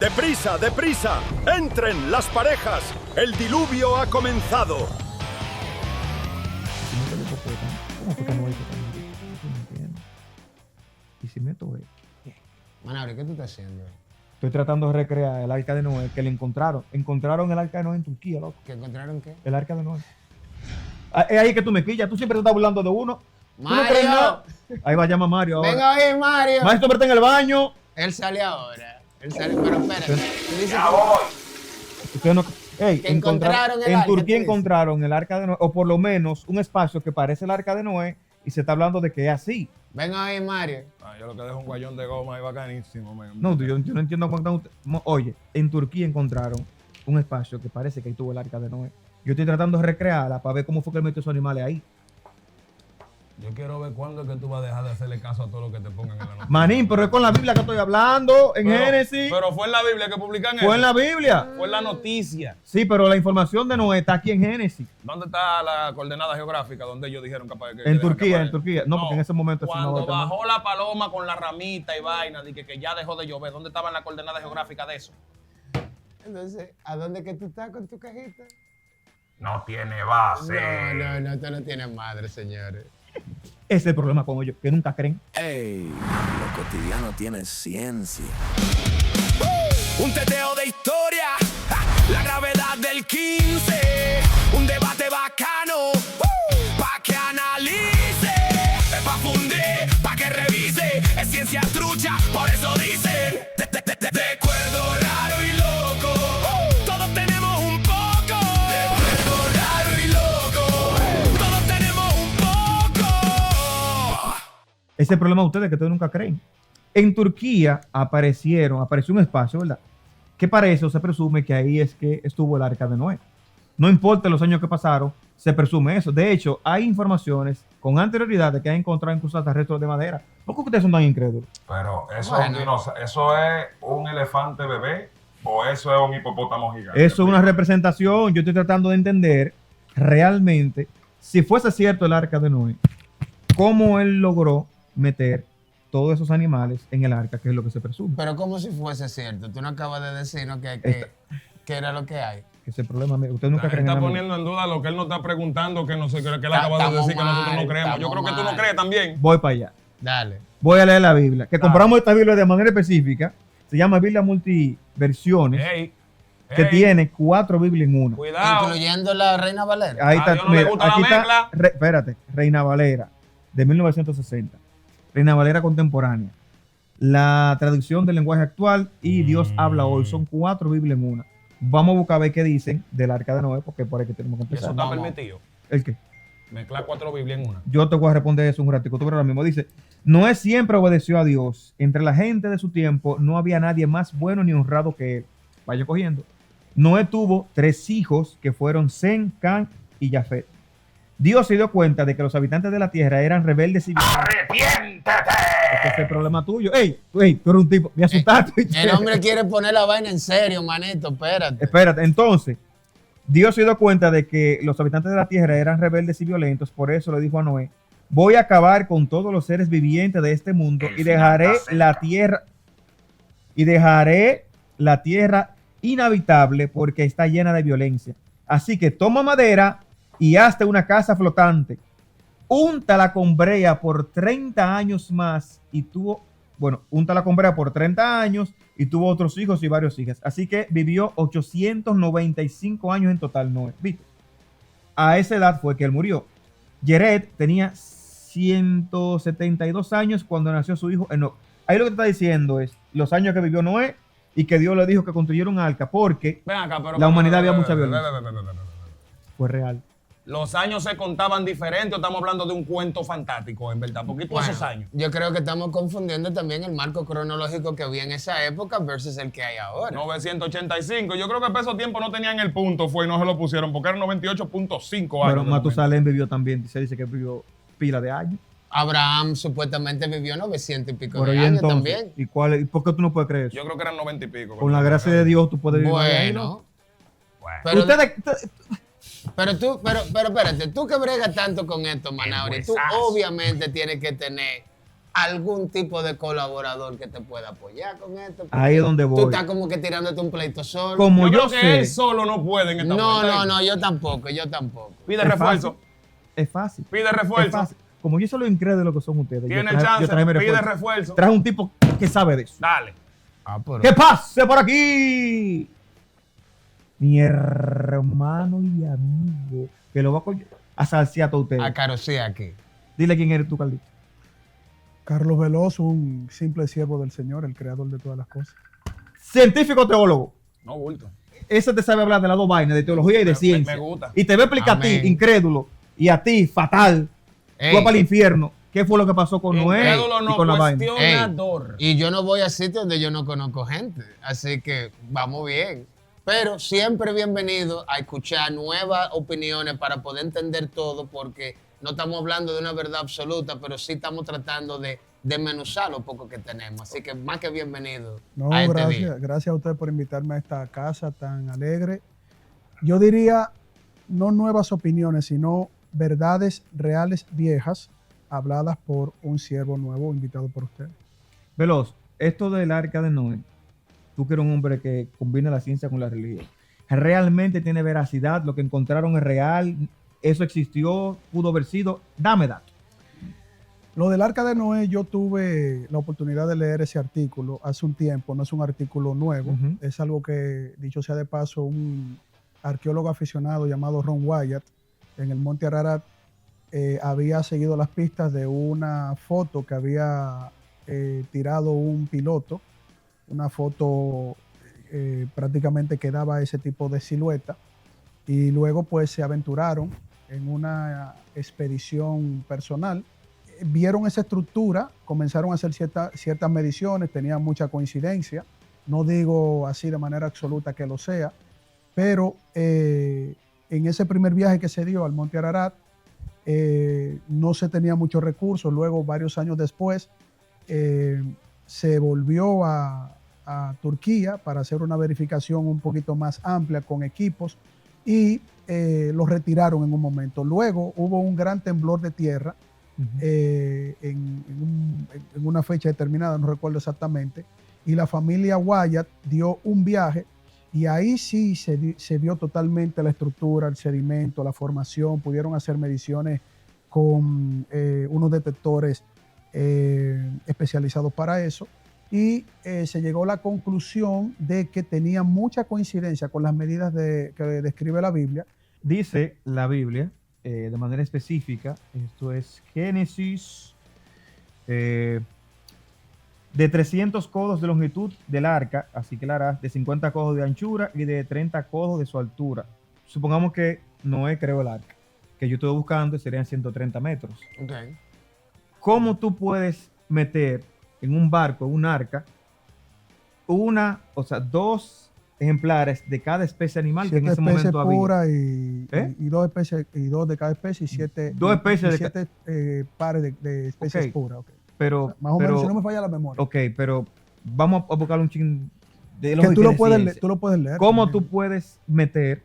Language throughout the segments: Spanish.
¡Deprisa, deprisa! ¡Entren las parejas! ¡El diluvio ha comenzado! ¿Cómo fue que no hay hipopótamo? No entiendo. ¿Y si meto Manabri, ¿qué tú estás haciendo? Estoy tratando de recrear el arca de Noé que le encontraron. Encontraron el arca de Noé en Turquía, loco. ¿Que encontraron qué? El arca de Noé. Es ahí que tú me quillas. Tú siempre te estás burlando de uno. ¿Tú no crees ¡Mario! nada? Ahí va, llama Mario ahora. ¡Venga hoy, Mario! Maestro, pero está en el baño. Él sale ahora. Él sale, pero espérate. Tú dices Ustedes no... Ey, Que encontraron el en arca, Turquía tú dices. encontraron el arca de Noé, o por lo menos un espacio que parece el arca de Noé, y se está hablando de que es así. Venga hoy, Mario. Yo lo que dejo un guayón de goma ahí bacanísimo. No, yo no entiendo cuánto ustedes... Oye, en Turquía encontraron un espacio que parece que ahí tuvo el arca de Noé. Yo estoy tratando de recrearla para ver cómo fue que él metió esos animales ahí. Yo quiero ver cuándo es que tú vas a dejar de hacerle caso a todo lo que te pongan en la noticia. Manín, pero es con la Biblia que estoy hablando, en Génesis. Pero fue en la Biblia que publican eso. Fue en la Biblia. Fue en la noticia. Sí, pero la información de Noé está aquí en Génesis. ¿Dónde está la coordenada geográfica donde ellos dijeron capaz que... En Turquía. No, porque en ese momento... eso Cuando no bajó la paloma con la ramita y vaina, de que ya dejó de llover, ¿dónde estaba la coordenada geográfica de eso? Entonces, ¿a dónde que tú estás con tu cajita? No tiene base. No, esto no tiene madre, señores. Ese es el problema con ellos, que nunca creen. Ey, lo cotidiano tiene ciencia. Un teteo de historia, la gravedad del 15, un debate bacano, pa' que analice, es pa' fundir, pa' que revise, es ciencia trucha, por eso dicen, de acuerdo raro y loco, todos tenemos un poco, de acuerdo raro y loco, todos tenemos un poco. Ese es el problema de ustedes, que ustedes nunca creen. En Turquía apareció un espacio, ¿verdad? Que para eso se presume que ahí es que estuvo el arca de Noé. No importa los años que pasaron, se presume eso. De hecho, hay informaciones con anterioridad de que han encontrado incluso hasta restos de madera. ¿Por qué ustedes son tan incrédulos? Pero eso, Bueno. ¿eso es un elefante bebé o eso es un hipopótamo gigante? Eso es una representación. Yo estoy tratando de entender realmente si fuese cierto el arca de Noé, cómo él logró meter todos esos animales en el arca, que es lo que se presume. Pero como si fuese cierto. Tú no acabas de decirnos que era lo que hay. Que ese problema, ustedes nunca Él creen en está la poniendo en duda lo que él nos está preguntando, que no sé, que él acaba de decir que nosotros no creemos. Yo creo que tú no crees también. Voy para allá. Dale. Voy a leer la Biblia. Que compramos esta Biblia de manera específica. Se llama Biblia Multiversiones, Ey, que ey, tiene 4 Biblias en una. Cuidado. Incluyendo la Reina Valera. Ahí A está, Dios no le gusta la aquí está, mezcla. espérate, Reina Valera, de 1960. Reina Valera contemporánea. La traducción del lenguaje actual y Dios habla hoy. Son 4 Biblias en una. Vamos a buscar a ver qué dicen del arca de Noé, porque por ahí que tenemos que Eso empezar. está permitido. ¿El qué? Mezclar 4 Biblias en una. Yo te voy a responder eso un ratico. Tú verás ahora mismo. Dice, Noé siempre obedeció a Dios. Entre la gente de su tiempo no había nadie más bueno ni honrado que él. Vaya cogiendo. Noé tuvo 3 hijos que fueron Sem, Can y Jafet. Dios se dio cuenta de que los habitantes de la tierra eran rebeldes y violentos. ¡Arrepiéntete! Ese es el problema tuyo. Ey, tú eres un tipo. Me asustaste. El hombre quiere poner la vaina en serio, manito. Espérate. Espérate, entonces, Dios se dio cuenta de que los habitantes de la tierra eran rebeldes y violentos, por eso le dijo a Noé, voy a acabar con todos los seres vivientes de este mundo y dejaré la tierra inhabitable porque está llena de violencia. Así que toma madera y hazte una casa flotante. Úntala con brea por 30 años más y úntala con brea por 30 años y tuvo otros hijos y varios hijas. Así que vivió 895 años en total, Noé. ¿Viste? A esa edad fue que él murió. Jared tenía 172 años cuando nació su hijo Enoc. Ahí lo que te está diciendo es los años que vivió Noé y que Dios le dijo que construyera un arca porque Ven acá, pero la humanidad había mucha violencia. Fue real. Los años se contaban diferente o estamos hablando de un cuento fantástico, en verdad, porque todos esos años. Yo creo que estamos confundiendo también el marco cronológico que había en esa época versus el que hay ahora. 985. Yo creo que para esos tiempos no tenían el punto, fue y no se lo pusieron, porque eran 98.5 años. Pero Matusalén vivió también, se dice que vivió pila de años. Abraham supuestamente vivió 900 y pico Pero de y años entonces, también. ¿y por qué tú no puedes creer eso? Yo creo que eran 90 y pico. Con la gracia de Dios tú puedes vivir más de ahí, ¿no? Bueno. Pero, Ustedes, pero espérate, tú que bregas tanto con esto, Manauri, tú obviamente tienes que tener algún tipo de colaborador que te pueda apoyar con esto. porque Ahí es donde voy. Tú estás como que tirándote un pleito solo. Como Yo yo creo que sé, él solo no puede en esta No, vuelta. no, no, yo tampoco. Pide Es refuerzo. es fácil. Pide Es refuerzo. fácil. Como yo soy lo incrédulo que son ustedes. Tiene yo chance. traje mi Pide refuerzo. refuerzo. Traje un tipo que sabe de eso. Dale. Pero ¡Que pase por aquí! Mi hermano y amigo, que lo va a salsear a todos ustedes. a Carosía aquí. Dile quién eres tú, Carlito. Carlos Veloso, un simple siervo del Señor, el creador de todas las cosas. Científico teólogo. No bulto. Ese te sabe hablar de las dos vainas, de teología y de ciencia. me gusta. Y te va a explicar a ti, Amén. incrédulo, y a ti, fatal. Ey, Tú vas para el infierno. ¿Qué fue lo que pasó con Noé Incrédulo y no, con la vaina? cuestionador. y yo no voy a sitios donde yo no conozco gente. Así que vamos bien. Pero siempre bienvenido a escuchar nuevas opiniones para poder entender todo, porque no estamos hablando de una verdad absoluta, pero sí estamos tratando de desmenuzar lo poco que tenemos. Así que más que bienvenido No, a este día. gracias a usted por invitarme a esta casa tan alegre. Yo diría, no nuevas opiniones, sino verdades reales viejas, habladas por un siervo nuevo invitado por usted. Veloz, esto del arca de Noé, tú que eres un hombre que combina la ciencia con la religión, ¿realmente tiene veracidad? ¿Lo que encontraron es real? ¿Eso existió? ¿Pudo haber sido? Dame datos. Lo del Arca de Noé, yo tuve la oportunidad de leer ese artículo hace un tiempo, no es un artículo nuevo, Ujú. es algo que, dicho sea de paso, un arqueólogo aficionado llamado Ron Wyatt en el Monte Ararat había seguido las pistas de una foto que había tirado un piloto, una foto prácticamente que daba ese tipo de silueta, y luego pues se aventuraron en una expedición personal. Vieron esa estructura, comenzaron a hacer ciertas mediciones, tenían mucha coincidencia, no digo así de manera absoluta que lo sea, pero en ese primer viaje que se dio al Monte Ararat, no se tenía muchos recursos. Luego, varios años después, se volvió a Turquía para hacer una verificación un poquito más amplia con equipos y los retiraron en un momento. Luego hubo un gran temblor de tierra en una fecha determinada, no recuerdo exactamente, y la familia Wyatt dio un viaje y ahí sí se vio totalmente la estructura, el sedimento, la formación. Pudieron hacer mediciones con unos detectores especializados para eso y se llegó a la conclusión de que tenía mucha coincidencia con las medidas que describe la Biblia. Dice la Biblia, de manera específica, esto es Génesis, de 300 codos de longitud del arca, así que la harás, de 50 codos de anchura y de 30 codos de su altura. Supongamos que Noé creó el arca, que yo estoy buscando y serían 130 metros. Okay. ¿Cómo tú puedes meter en un barco, un arca, dos ejemplares de cada especie animal que en 7 ese especies momento había? puras ¿Eh? y 2 especies, y 2 de cada especie, y 7 Dos especies de 7 pares de especies Ok. puras. Okay. Pero, Más o menos, pero- si no me falla la memoria. ok, pero vamos a buscar un ching de Que lógica tú y lo, de puedes leer, ciencia. tú lo puedes leer. ¿Cómo también. tú puedes meter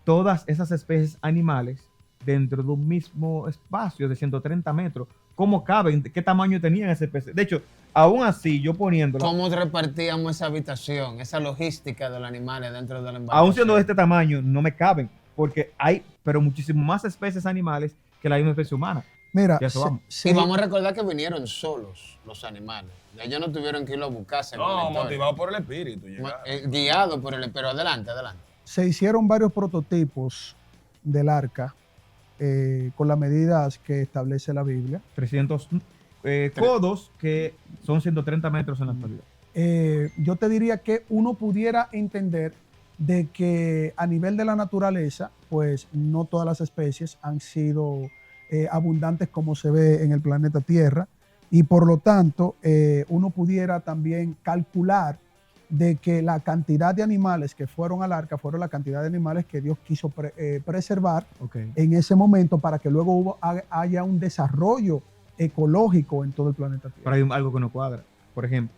todas esas especies animales dentro de un mismo espacio de 130 metros? ¿Cómo caben? ¿Qué tamaño tenían esas especies? De hecho, aún así, yo poniéndolo, ¿Cómo repartíamos esa habitación, esa logística de los animales dentro de la embarcación? aún siendo de este tamaño, no me caben, porque hay, pero muchísimo más especies animales que la misma especie humana. Mira, Ya eso vamos. Y vamos a recordar que vinieron solos los animales. Ellos no tuvieron que irlo a buscar. según la No, historia. motivado por el espíritu. llegaron. Guiado por el... Pero adelante. se hicieron varios prototipos del arca con las medidas que establece la Biblia. 300 codos que son 130 metros en la actualidad. Yo te diría que uno pudiera entender de que a nivel de la naturaleza, pues no todas las especies han sido abundantes como se ve en el planeta Tierra, y por lo tanto uno pudiera también calcular de que la cantidad de animales que fueron al arca fueron la cantidad de animales que Dios quiso preservar Ok. en ese momento para que luego haya un desarrollo ecológico en todo el planeta Tierra. Pero hay algo que no cuadra. Por ejemplo,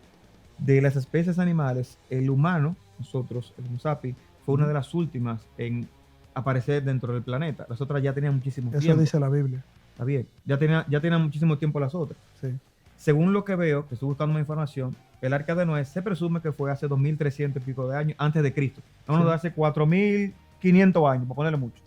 de las especies animales, el humano, nosotros, el Homo sapiens, fue una de las últimas en aparecer dentro del planeta. Las otras ya tenían muchísimo Eso tiempo. dice la Biblia. Está bien. Ya tenían muchísimo tiempo las otras. Sí. según lo que veo, que estoy buscando más información, el arca de Noé se presume que fue hace 2300 y pico de años antes de Cristo. No, de hace 4500 años, por ponerle mucho.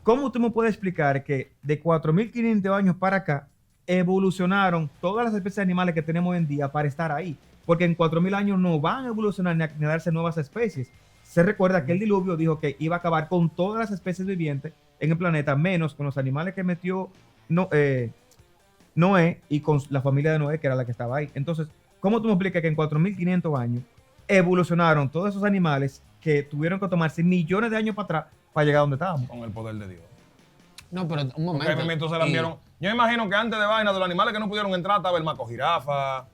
¿Cómo usted me puede explicar que de 4500 años para acá evolucionaron todas las especies de animales que tenemos hoy en día para estar ahí? Porque en 4000 años no van a evolucionar ni a darse nuevas especies. Se recuerda que el diluvio dijo que iba a acabar con todas las especies vivientes en el planeta, menos con los animales que metió Noé y con la familia de Noé, que era la que estaba ahí. Entonces, ¿cómo tú me explicas que en 4500 años evolucionaron todos esos animales que tuvieron que tomarse millones de años para atrás para llegar a donde estábamos? Con el poder de Dios. No, pero un momento. Porque ahí mismito se la enviaron. Yo me imagino que antes de vaina de los animales que no pudieron entrar estaba el maco jirafa.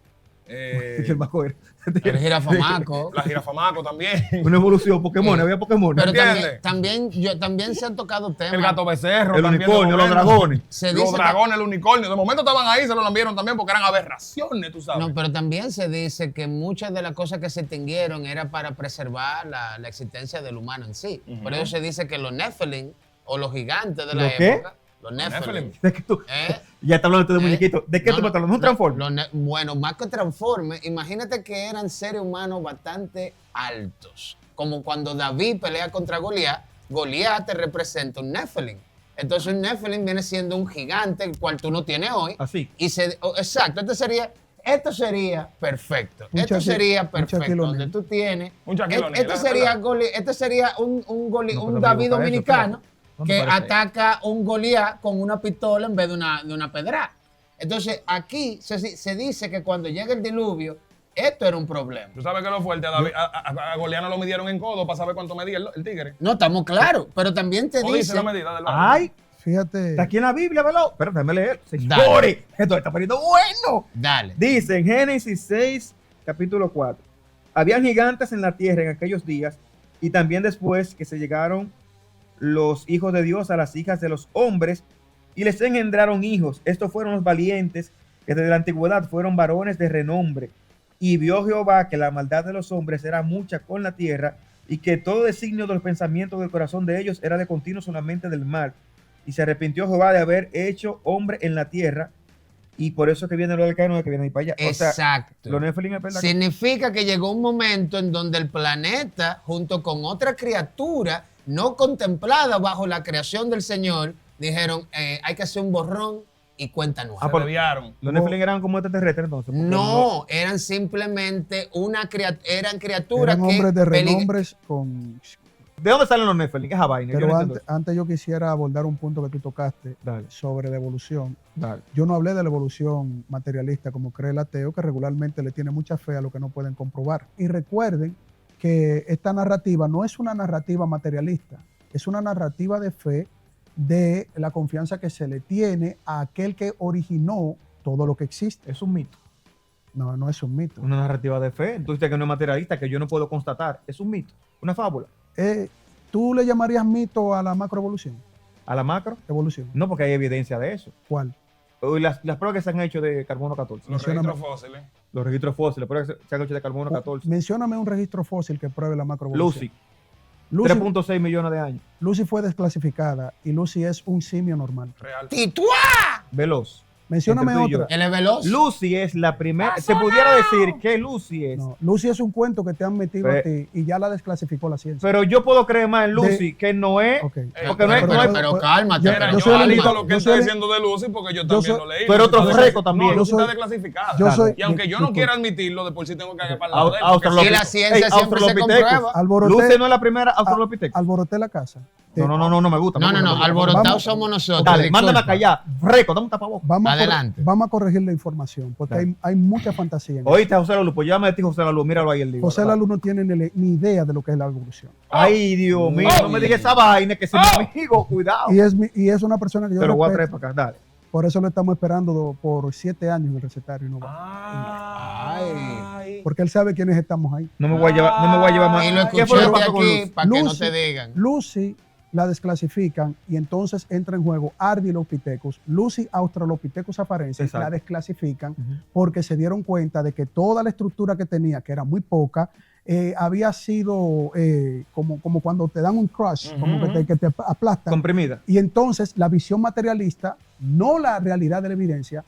El maco era- El jirafamaco. La jirafamaco también. Una evolución, Pokémon, Sí. había Pokémon. Pero ¿Entiendes? también se han tocado temas. El gato becerro. El también unicornio, de los momento. dragones. Se Los dice dragones, el unicornio. De momento estaban ahí, se lo lambieron también porque eran aberraciones, tú sabes. No, pero también se dice que muchas de las cosas que se extinguieron era para preservar la existencia del humano en sí. Por eso se dice que los Nephilim o los gigantes de la ¿Los qué? época, los Nephilim, Nephilim. ¿De qué tú? ¿eh? Ya está hablando de ¿Eh? muñequito. ¿De qué No, tú me estás hablando? ¿Un transforme? Bueno, más que transforme, imagínate que eran seres humanos bastante altos. Como cuando David pelea contra Goliat, Goliat te representa un Nephilim. Entonces un Nephilim viene siendo un gigante, el cual tú no tienes hoy. Así. Exacto, esto sería perfecto. Un Esto Shaquille- sería un perfecto. Shaquille Donde O'Neal. tú tienes. Un Shaquille O'Neal, Este es sería, verdad. este sería un No, pero David no me gusta eso, dominicano espérate. ¿Dónde que aparece? ataca un Goliat con una pistola en vez de una pedra. Entonces, aquí se dice que cuando llega el diluvio, esto era un problema. Tú sabes que lo fuerte, a Goliat no lo midieron en codo para saber cuánto medía el tigre. No, estamos claros, pero también te O dice dice. la medida del Ay, Fíjate, está aquí en la Biblia, ¿verdad? Espérate, déjame leer. Dale. Señores, esto está poniendo bueno. Dale. Dice en Génesis 6, capítulo 4. Habían gigantes en la tierra en aquellos días y también después que se llegaron los hijos de Dios a las hijas de los hombres y les engendraron hijos. Estos fueron los valientes que desde la antigüedad fueron varones de renombre. Y vio Jehová que la maldad de los hombres era mucha con la tierra y que todo designio de los pensamientos del corazón de ellos era de continuo solamente del mal. Y se arrepintió Jehová de haber hecho hombre en la tierra. Y por eso que viene lo del Caino, que viene ahí para allá. O sea, Exacto. los Nephilim es verdad. Significa que llegó un momento en donde el planeta, junto con otra criatura no contemplada bajo la creación del Señor, dijeron, hay que hacer un borrón y cuenta nueva. Ah, Se pero- desviaron. Los Nephilim eran como extraterrestres entonces. porque No, eran simplemente eran criaturas eran que hombres de pelig- renombres con... ¿De dónde salen los Nephilim? Esa vaina. Yo Pero no entiendo antes yo quisiera abordar un punto que tú tocaste Dale. sobre la evolución. Dale. Yo no hablé de la evolución materialista como cree el ateo, que regularmente le tiene mucha fe a lo que no pueden comprobar. Y recuerden que esta narrativa no es una narrativa materialista, es una narrativa de fe de la confianza que se le tiene a aquel que originó todo lo que existe. Es un mito. No, no es un mito. Una narrativa de fe. Entonces dices que no es materialista, que yo no puedo constatar. Es un mito. Una fábula. ¿Tú le llamarías mito a la macroevolución? ¿A la macro? Evolución. No, porque hay evidencia de eso. ¿Cuál? Hoy las pruebas que se han hecho de carbono 14. Los Mencióname. registros fósiles. Los registros fósiles, las pruebas que se han hecho de carbono 14. Mencióname un registro fósil que pruebe la macroevolución. Lucy, Lucy, 3.6 millones de años. Lucy fue desclasificada y Lucy es un simio normal. Real. ¡Tituá! Veloz. Mencióname Entre tú y yo. otra. Él es veloz. Lucy es la primera. Se pudiera decir que Lucy es. No, Lucy es un cuento que te han metido a ti y ya la desclasificó la ciencia. Pero yo puedo creer más en Lucy que no es. Ok. Porque no es- no es- pero cálmate. Yo- Era yo yo, soy el válido único- lo que yo está soy el- diciendo de Lucy porque yo yo también soy- lo leí. pero Lucy otro está freco desclasificada. también. No, Lucy Yo está soy- desclasificada. yo soy- y aunque yo no disculpa. quiera admitirlo, de por sí tengo que agarrar la de él, porque Australopithecus. Y la ciencia siempre se comprueba. Lucy no es la primera Australopithecus. Alboroté la casa. No me gusta. No, me gusta. alborotados Vamos. somos nosotros. Dale, disculpa. mándame a callar. Freco, dame un tapabocas. Adelante. Vamos a corregir la información porque Dale. hay mucha fantasía en eso. Oíste, José Lalu, pues llámame a ti, José Lalu, míralo ahí el libro. José Lalu no tiene ni idea de lo que es la evolución. Ay, Dios mío, no me digas esa vaina, que es mi amigo, cuidado. Y es una persona que yo Te lo voy a traer respeto. para acá, dale. Por eso lo estamos esperando por 7 años en el recetario y no va. Ay. Porque él sabe quiénes estamos ahí. No me voy a llevar más. Y lo ¿Qué fue lo que escuchaste pasó con aquí Lucy? para que no Lucy- te digan. Lucy la desclasifican y entonces entra en juego Ardilopithecus, Lucy Australopithecus afarensis, Exacto. la desclasifican Ujú. porque se dieron cuenta de que toda la estructura que tenía, que era muy poca, había sido como cuando te dan un crush, como que te aplastan. Comprimida. Y entonces la visión materialista, no la realidad de la evidencia,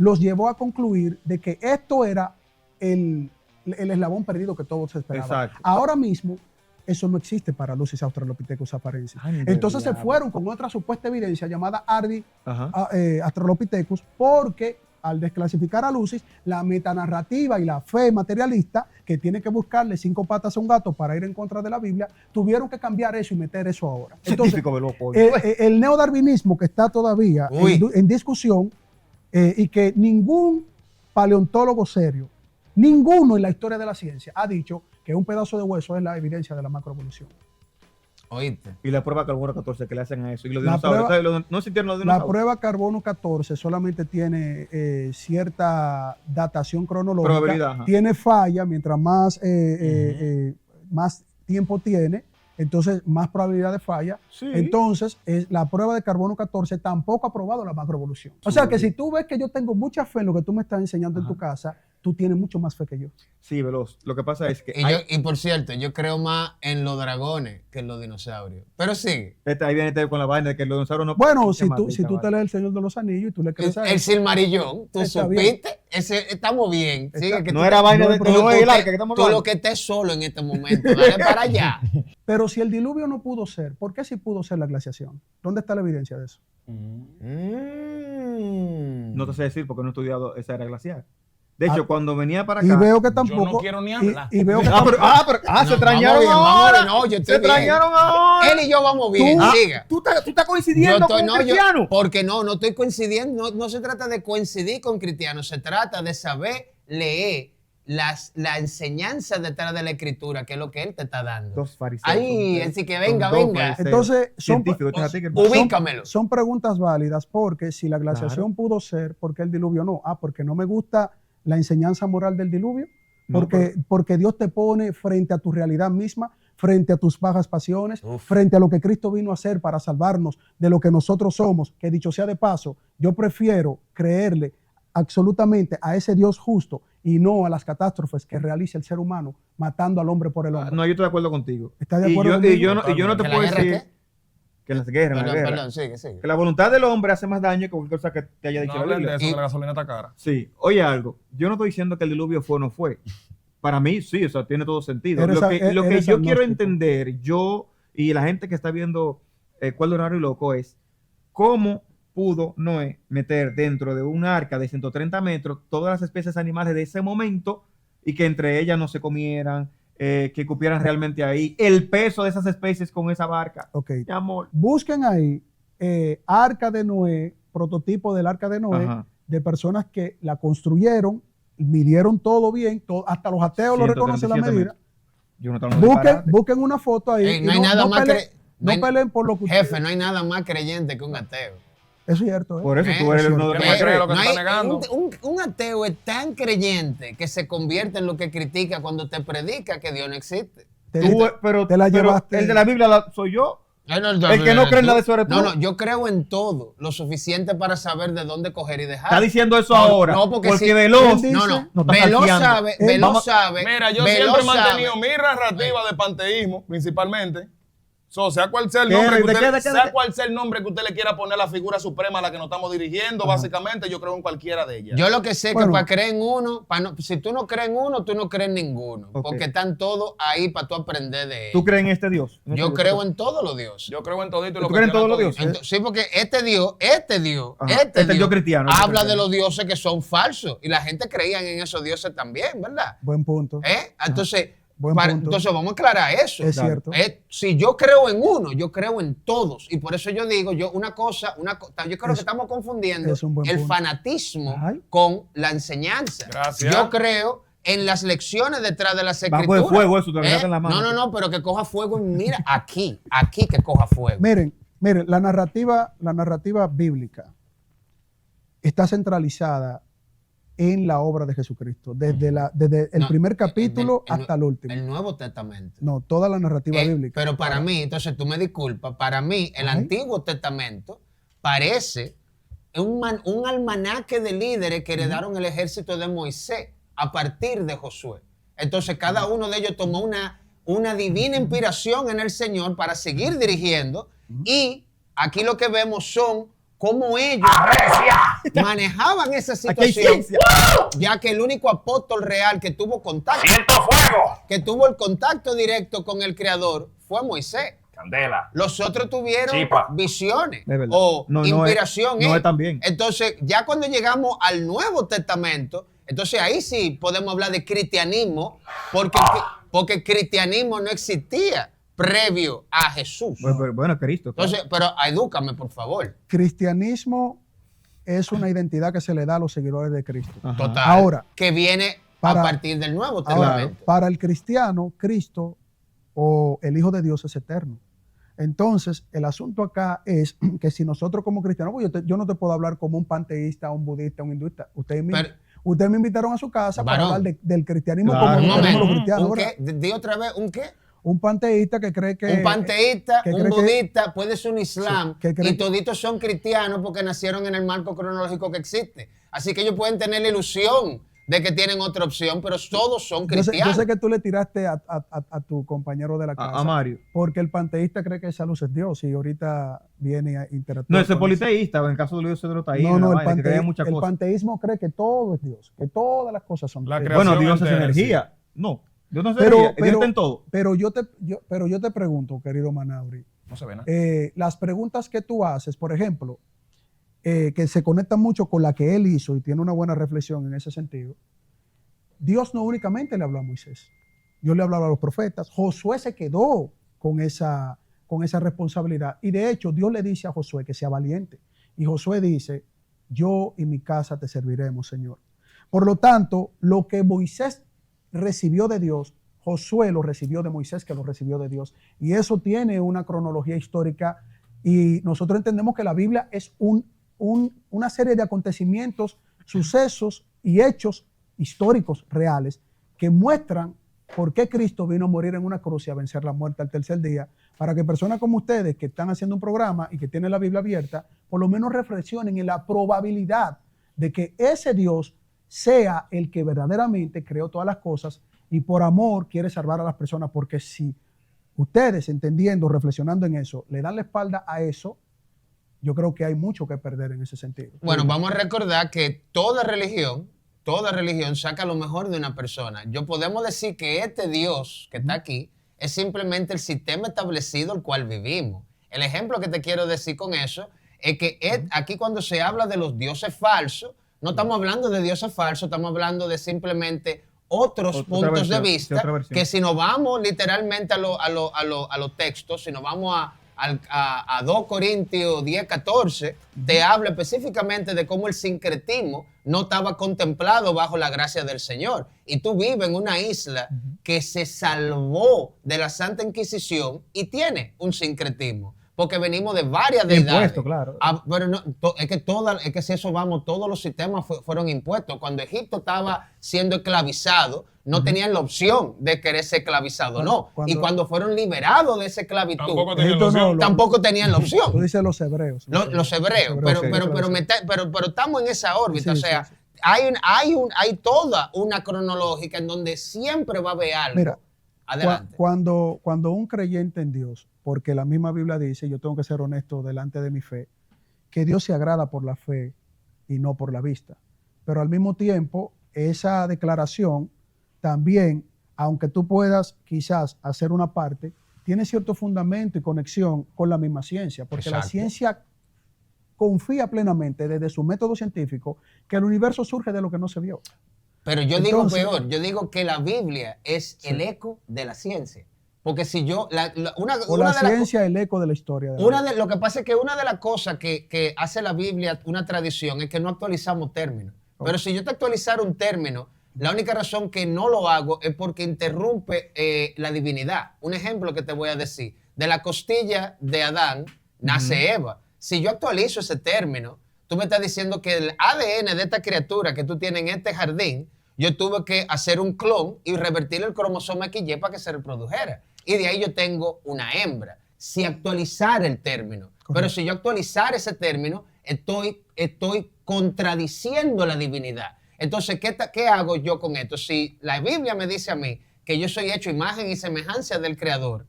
los llevó a concluir de que esto era el eslabón perdido que todos esperaban. Exacto. Ahora mismo, eso no existe para Lucis Australopithecus afarensis. Entonces se fueron con otra supuesta evidencia llamada Ardi Australopithecus, porque al desclasificar a Lucis, la metanarrativa y la fe materialista, que tiene que buscarle 5 patas a un gato para ir en contra de la Biblia, tuvieron que cambiar eso y meter eso ahora. Entonces, el neodarwinismo que está todavía en discusión y que ningún paleontólogo serio, ninguno en la historia de la ciencia ha dicho que un pedazo de hueso es la evidencia de la macroevolución. Oíste. Y la prueba carbono 14 que le hacen a eso. Y los La dinosaurios. prueba- ¿sabes? No existieron los La dinosaurios. prueba carbono 14 solamente tiene cierta datación cronológica, Probabilidad, ajá. tiene falla, mientras más, más tiempo tiene, entonces más probabilidad de falla. Sí. Entonces, la prueba de carbono 14 tampoco ha probado la macroevolución. O sea que si tú ves que yo tengo mucha fe en lo que tú me estás enseñando en tu casa, tú tienes mucho más fe que yo. Sí, Veloz. Lo que pasa es que Y por cierto, yo creo más en los dragones que en los dinosaurios. Pero sigue. ahí viene con la vaina de que los dinosaurios no... Bueno, ¿Qué si más tú, dice si tú la te vaina? lees El Señor de los Anillos y tú le crees a El él, Silmarillón, tú Está bien. supiste. Estamos bien. Sigue, que No tú- era vaina de no, Noé y el arca que estamos Tú hablando. lo que estés solo en este momento, dale para allá. pero si el diluvio no pudo ser, ¿por qué sí pudo ser la glaciación? ¿Dónde está la evidencia de eso? No te sé decir porque no he estudiado esa era glacial. De hecho, cuando venía para acá... Y veo que Yo tampoco. no quiero ni hablar. Y veo que se No, extrañaron vamos ahora. bien, no, yo estoy se bien. extrañaron ahora. Él y yo vamos bien, siga. ¿Tú estás coincidiendo con un cristiano? Porque no estoy coincidiendo, no se trata de coincidir con cristianos, se trata de saber leer la enseñanza detrás de la escritura, que es lo que él te está dando. Dos fariseos. Ahí, son- así que son venga, dos venga. fariseos. Entonces, son, Científicos, fíjate que- Ubícamelo. son preguntas válidas porque si la glaciación pudo ser, ¿por qué el diluvio no? Porque no me gusta la enseñanza moral del diluvio. No, Porque Dios te pone frente a tu realidad misma, frente a tus bajas pasiones, frente a lo que Cristo vino a hacer para salvarnos de lo que nosotros somos, que dicho sea de paso, yo prefiero creerle absolutamente a ese Dios justo y no a las catástrofes que realiza el ser humano matando al hombre por el hombre. No, yo estoy de acuerdo contigo. ¿Estás de Y acuerdo yo- conmigo? y yo no te ¿Que la puedo guerra decir que en las guerras, en la guerra, Perdón, sigue. que la voluntad del hombre hace más daño que cualquier cosa que te haya dicho No la hablen de Biblia. eso, que la gasolina está cara. Sí, oye algo, yo no estoy diciendo que el diluvio fue o no fue. Para mí sí, o sea, tiene todo sentido. Eres Lo que eres yo quiero agnóstico. entender, yo y la gente que está viendo Cuál de Raro y Loco, es cómo pudo Noé meter dentro de un arca de 130 metros todas las especies animales de ese momento y que entre ellas no se comieran, que cupieran realmente ahí, el peso de esas especies con esa barca. Ok. Mi amor. Busquen ahí Arca de Noé, prototipo del Arca de Noé, Ajá. de personas que la construyeron, midieron todo bien, hasta los ateos lo reconocen la 137 medida. metros. Yo no estaba hablando de disparate. Busquen una foto ahí. Ey, y no hay nada más peleen, cre- no no hay- peleen por lo que ustedes- Jefe, no hay nada más creyente que un ateo. Eso es cierto. ¿eh? Por eso tú eres uno de los que Yo no más creo cree. lo que No está hay- negando. un ateo es tan creyente que se convierte en lo que critica cuando te predica que Dios no existe. Pero te la llevaste. el de la Biblia soy yo. El El que no cree en nada de eso eres tú. No, yo creo en todo, lo suficiente para saber de dónde coger y dejar. Está diciendo eso No, ahora. no, porque porque si- Veloz. Él No, dice- no, No está Veloz salteando. sabe, Él- Veloz Vamos- sabe. Mira, yo Veloz siempre he mantenido sabe. mi narrativa de panteísmo, principalmente. Sea cual sea el ¿Qué? nombre que ¿De usted, qué? ¿De qué? sea cual sea el nombre que usted le quiera poner a la figura suprema a la que nos estamos dirigiendo, básicamente yo creo en cualquiera de ellas. Yo lo que sé es Bueno. que para creer en uno, si tú no crees en uno, tú no crees en ninguno. Ok. Porque están todos ahí para tú aprender de ¿Tú ellos. crees en este Dios? Yo creo en todos los dioses. Yo creo en todito y ¿Tú lo que crees en todos los tiene dioses? Sí, porque este Dios, Ajá. este Este Dios, es el Dios cristiano, el Dios habla de cristiano. los dioses que son falsos. Y la gente creía en esos dioses también, ¿verdad? Buen punto. Entonces, Buen punto. entonces vamos a aclarar eso. Es cierto. Si yo creo en uno, yo creo en todos. Y por eso yo digo, yo creo que estamos confundiendo es un buen el punto. fanatismo Ay. con la enseñanza. Gracias. Yo creo en las lecciones detrás de las Bajo escrituras. de fuego eso, te lo dejas en la mano. No, pero que coja fuego. Mira, aquí que coja fuego. Miren, la narrativa bíblica está centralizada en la obra de Jesucristo, desde el No, primer capítulo hasta el último. El Nuevo Testamento. No, toda la narrativa bíblica. Pero para mí, entonces tú me disculpas, para mí el Ay. Antiguo Testamento parece un almanaque de líderes que heredaron el ejército de Moisés a partir de Josué. Entonces cada uno de ellos tomó una divina inspiración en el Señor para seguir dirigiendo y aquí lo que vemos son cómo ellos manejaban esa Aquí hay situación, ciencia. ya que el único apóstol real que tuvo contacto, ¡Siento fuego! que tuvo el contacto directo con el Creador fue Moisés. Candela. Los otros tuvieron Chipa. visiones Es verdad. o No, no inspiración. no es tan bien. Entonces, ya cuando llegamos al Nuevo Testamento, entonces ahí sí podemos hablar de cristianismo, porque el cristianismo no existía previo a Jesús. Bueno, Cristo. claro. Entonces, pero edúcame, por favor. Cristianismo es una identidad que se le da a los seguidores de Cristo. Ajá. Total. Ahora, que viene para- a partir del Nuevo Ahora, Testamento. para el cristiano, Cristo o el Hijo de Dios es eterno. Entonces, el asunto acá es que si nosotros como cristianos, pues yo no te puedo hablar como un panteísta, un budista, un hinduista. Ustedes me invitaron a su casa para Varón. hablar del cristianismo Claro. como Un lo entendemos momento. los cristianos. ¿Un ¿verdad? qué? Di otra vez, ¿un qué? Un panteísta que cree que... Un panteísta, que un cree que- budista, puede ser un islam, Sí, que cree y que- toditos son cristianos porque nacieron en el marco cronológico que existe. Así que ellos pueden tener la ilusión de que tienen otra opción, pero todos son Yo sé cristianos. que tú le tiraste a tu compañero de la casa. A Mario. Porque el panteísta cree que esa luz es Dios y ahorita viene a interactuar. No, ese es con eso. politeísta, en el caso de Luis Cedro Taíno, No, la vaina, que cree muchas el cosas. panteísmo cree que todo es Dios, que todas las cosas son La Dios. creación Bueno, Dios es entera, energía. No, Dios no es Pero- energía, Dios pero- está en todo. Pero yo te pregunto, querido Manauri, No se ve nada. las preguntas que tú haces, por ejemplo, que se conectan mucho con la que él hizo y tiene una buena reflexión en ese sentido, Dios no únicamente le habló a Moisés, Dios le hablaba a los profetas, Josué se quedó con esa responsabilidad y de hecho Dios le dice a Josué que sea valiente y Josué dice, yo y mi casa te serviremos, Señor. Por lo tanto, lo que Moisés recibió de Dios, Josué lo recibió de Moisés, que lo recibió de Dios. Y eso tiene una cronología histórica y nosotros entendemos que la Biblia es una serie de acontecimientos, sucesos y hechos históricos reales que muestran por qué Cristo vino a morir en una cruz y a vencer la muerte al tercer día, para que personas como ustedes que están haciendo un programa y que tienen la Biblia abierta, por lo menos reflexionen en la probabilidad de que ese Dios sea el que verdaderamente creó todas las cosas y por amor quiere salvar a las personas, porque si ustedes entendiendo, reflexionando en eso, le dan la espalda a eso, yo creo que hay mucho que perder en ese sentido. Bueno, vamos a recordar que toda religión saca lo mejor de una persona. Yo podemos decir que este Dios que está aquí es simplemente el sistema establecido el cual vivimos. El ejemplo que te quiero decir con eso es que aquí cuando se habla de los dioses falsos, no estamos hablando de dioses falsos, estamos hablando de simplemente otros Otra puntos versión, de sí, vista, otra versión. que si nos vamos literalmente a los textos, si nos vamos a 2 Corintios 10, 14, te habla específicamente de cómo el sincretismo no estaba contemplado bajo la gracia del Señor. Y tú vives en una isla que se salvó de la Santa Inquisición y tiene un sincretismo. Porque venimos de varias deidades. Impuesto, claro. Pero no, es que si eso vamos, todos los sistemas fueron impuestos. Cuando Egipto estaba siendo esclavizado, no tenían la opción de querer ser esclavizado, no. Y cuando fueron liberados de esa esclavitud, Tampoco tenían Egipto la opción. tampoco tenían la opción. Tú dices los hebreos. Los hebreos, pero estamos en esa órbita, Sí, o sea, sí, sí. hay toda una cronológica en donde siempre va a haber algo. Mira, Adelante. Cuando un creyente en Dios, porque la misma Biblia dice, yo tengo que ser honesto delante de mi fe, que Dios se agrada por la fe y no por la vista. Pero al mismo tiempo, esa declaración también, aunque tú puedas quizás hacer una parte, tiene cierto fundamento y conexión con la misma ciencia, porque la Exacto. ciencia confía plenamente desde su método científico que el universo surge de lo que no se vio. Pero yo digo Entonces- peor, yo digo que la Biblia es el eco de la ciencia. Porque si yo, O la ciencia, el eco de la historia. lo que pasa es que una de las cosas que hace la Biblia una tradición es que no actualizamos términos. Pero si yo te actualizara un término, la única razón que no lo hago es porque interrumpe la divinidad. Un ejemplo que te voy a decir. De la costilla de Adán nace Eva. Si yo actualizo ese término, tú me estás diciendo que el ADN de esta criatura que tú tienes en este jardín, yo tuve que hacer un clon y revertir el cromosoma XY para que se reprodujera. Y de ahí yo tengo una hembra. Si actualizar el término. Pero si yo actualizar ese término, estoy contradiciendo la divinidad. Entonces, ¿qué hago yo con esto? Si la Biblia me dice a mí que yo soy hecho imagen y semejanza del Creador,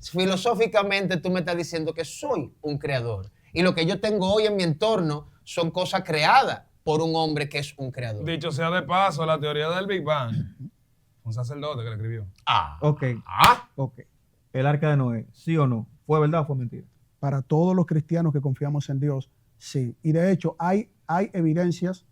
filosóficamente tú me estás diciendo que soy un creador. Y lo que yo tengo hoy en mi entorno son cosas creadas por un hombre que es un creador. Dicho sea de paso, la teoría del Big Bang, un sacerdote que la escribió. Ok, ok. El arca de Noé, ¿sí o no? ¿Fue verdad o fue mentira? Para todos los cristianos que confiamos en Dios, sí. Y de hecho hay evidencias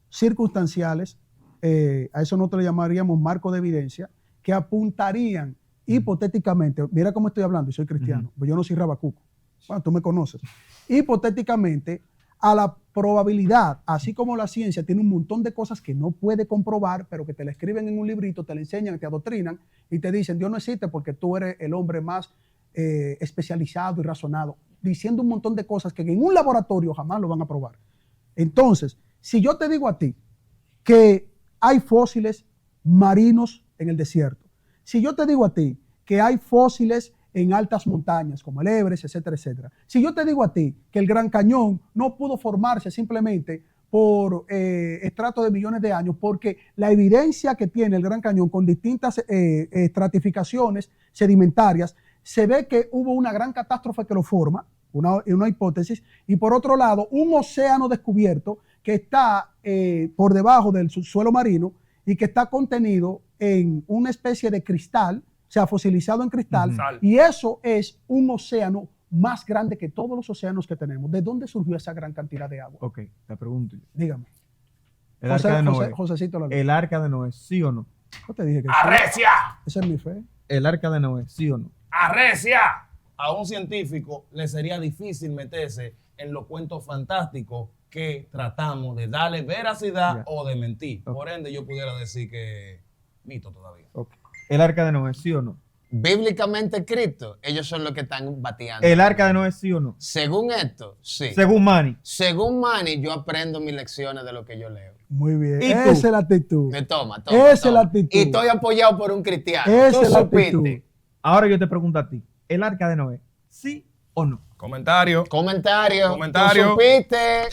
circunstanciales, a eso nosotros le llamaríamos marco de evidencia, que apuntarían hipotéticamente, mira cómo estoy hablando, y soy cristiano, pues yo no soy rabacuco, bueno, tú me conoces, hipotéticamente a la probabilidad, así como la ciencia tiene un montón de cosas que no puede comprobar, pero que te la escriben en un librito, te la enseñan, te adoctrinan y te dicen, Dios no existe porque tú eres el hombre más especializado y razonado, diciendo un montón de cosas que en un laboratorio jamás lo van a probar. Entonces, si yo te digo a ti que hay fósiles marinos en el desierto, si yo te digo a ti que hay fósiles en altas montañas como el Everest, etcétera, etcétera, si yo te digo a ti que el Gran Cañón no pudo formarse simplemente por estratos de millones de años, porque la evidencia que tiene el Gran Cañón con distintas estratificaciones sedimentarias, se ve que hubo una gran catástrofe que lo forma, una hipótesis, y por otro lado, un océano descubierto que está por debajo del subsuelo marino y que está contenido en una especie de cristal, o sea, fosilizado en cristal, y eso es un océano más grande que todos los océanos que tenemos. ¿De dónde surgió esa gran cantidad de agua? Ok, te pregunto yo. Dígame. El arca de Noé. Josecito la El arca de Noé, ¿sí o no? Yo te dije que sí. ¡Arrecia! Esa es mi fe. El arca de Noé, ¿sí o no? ¡Arrecia! A un científico le sería difícil meterse en los cuentos fantásticos que tratamos de darle veracidad o de mentir. Por ende, yo pudiera decir que mito todavía. Okay. El arca de Noé, ¿sí o no? Bíblicamente escrito, ellos son los que están bateando. El arca de Noé, ¿sí o no? Según esto, sí. Según Manny. Según Manny, yo aprendo mis lecciones de lo que yo leo. Muy bien. ¿Y tú? Esa es la actitud. Toma. Esa es la actitud. Y estoy apoyado por un cristiano. Esa Tú es la supiste. actitud. Ahora yo te pregunto a ti. ¿El arca de Noé, sí o no? Comentario. Comentario. Comentario. ¿Tú supiste?